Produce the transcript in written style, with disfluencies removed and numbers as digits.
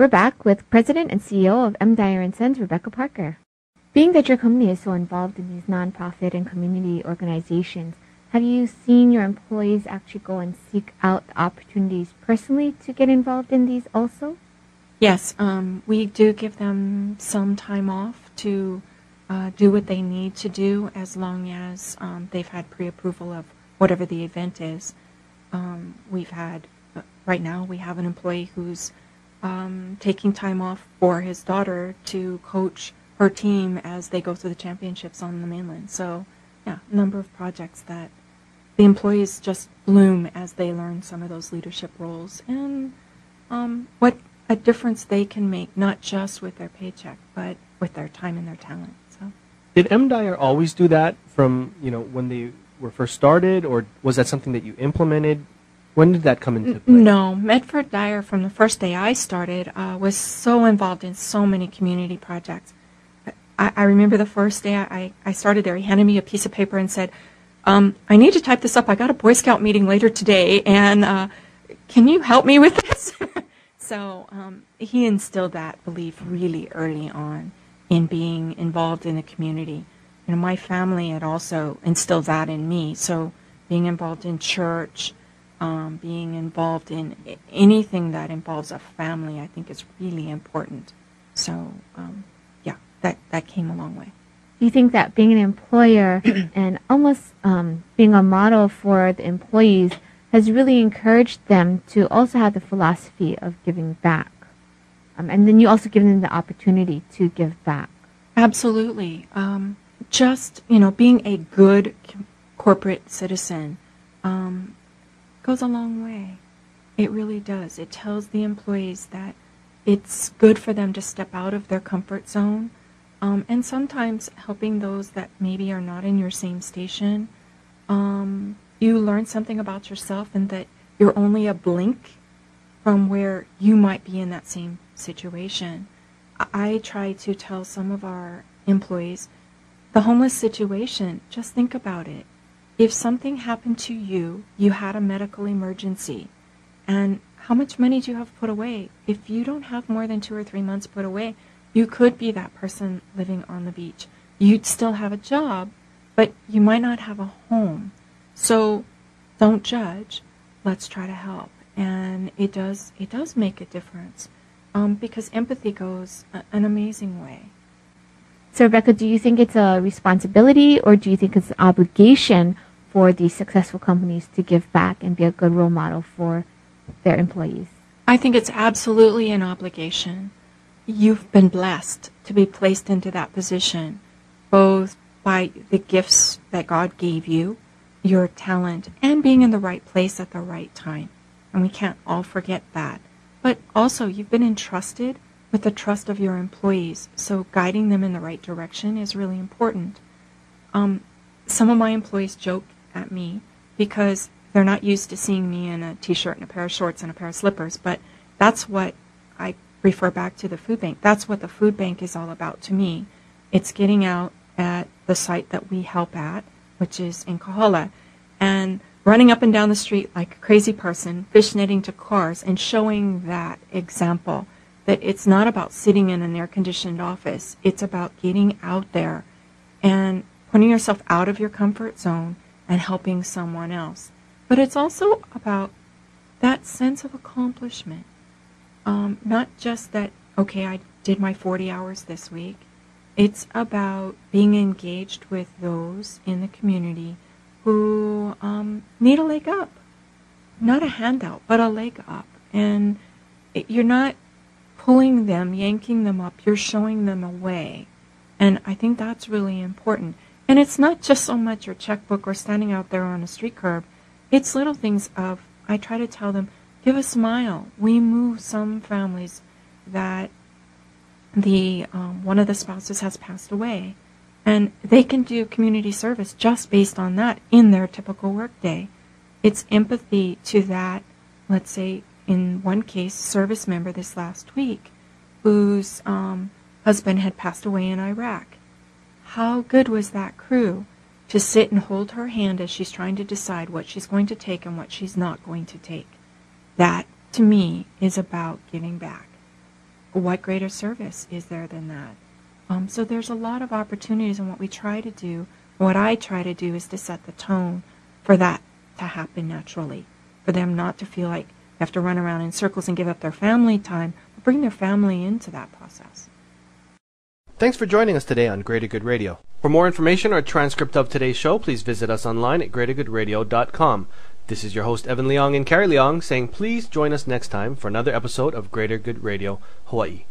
We're back with President and CEO of Dyer Sons, Rebecca Parker. Being that your company is so involved in these nonprofit and community organizations, have you seen your employees actually go and seek out opportunities personally to get involved in these also? Yes, we do give them some time off to do what they need to do as long as they've had pre-approval of whatever the event is. Right now we have an employee who's taking time off for his daughter to coach her team as they go through the championships on the mainland. So, yeah, a number of projects that the employees just bloom as they learn some of those leadership roles and what a difference they can make, not just with their paycheck, but with their time and their talent. So, did Dyer always do that from when they were first started, or was that something that you implemented? When did that come into play? No, Medford Dyer, from the first day I started, was so involved in so many community projects. I remember the first day I started there, he handed me a piece of paper and said, I need to type this up. I got a Boy Scout meeting later today, and can you help me with this? So he instilled that belief really early on in being involved in the community. My family had also instilled that in me. So being involved in church, being involved in anything that involves a family, I think is really important. So, yeah, that came a long way. Do you think that being an employer and almost being a model for the employees has really encouraged them to also have the philosophy of giving back? And then you also give them the opportunity to give back. Absolutely. Just, being a good corporate citizen goes a long way. It really does. It tells the employees that it's good for them to step out of their comfort zone, and sometimes helping those that maybe are not in your same station. You learn something about yourself and that you're only a blink from where you might be in that same situation. I try to tell some of our employees, the homeless situation, just think about it. If something happened to you, you had a medical emergency, and how much money do you have put away? If you don't have more than 2 or 3 months put away, you could be that person living on the beach. You'd still have a job, but you might not have a home. So don't judge. Let's try to help. And it does make a difference because empathy goes an amazing way. So, Rebecca, do you think it's a responsibility or do you think it's an obligation for these successful companies to give back and be a good role model for their employees? I think it's absolutely an obligation. You've been blessed to be placed into that position, both by the gifts that God gave you, your talent, and being in the right place at the right time. And we can't all forget that. But also, you've been entrusted with the trust of your employees, so guiding them in the right direction is really important. Some of my employees joke at me because they're not used to seeing me in a t-shirt and a pair of shorts and a pair of slippers, but that's what I refer back to the food bank. That's what the food bank is all about to me. It's getting out at the site that we help at, which is in Kahala, and running up and down the street like a crazy person, fishnetting to cars, and showing that example that it's not about sitting in an air-conditioned office. It's about getting out there and putting yourself out of your comfort zone and helping someone else. But it's also about that sense of accomplishment. Not just that, okay, I did my 40 hours this week. It's about being engaged with those in the community who need a leg up. Not a handout, but a leg up. And you're not pulling them, yanking them up. You're showing them a way. And I think that's really important. And it's not just so much your checkbook or standing out there on a street curb. It's little things of, I try to tell them, give a smile. We move some families that one of the spouses has passed away, and they can do community service just based on that in their typical workday. It's empathy to that, let's say, in one case, service member this last week whose husband had passed away in Iraq. How good was that crew to sit and hold her hand as she's trying to decide what she's going to take and what she's not going to take? That, to me, is about giving back. what greater service is there than that? So there's a lot of opportunities, and what we try to do, what I try to do, is to set the tone for that to happen naturally, for them not to feel like they have to run around in circles and give up their family time, but bring their family into that process. Thanks for joining us today on Greater Good Radio. For more information or a transcript of today's show, please visit us online at greatergoodradio.com. This is your host, Evan Leong and Carrie Leong, saying please join us next time for another episode of Greater Good Radio, Hawaii.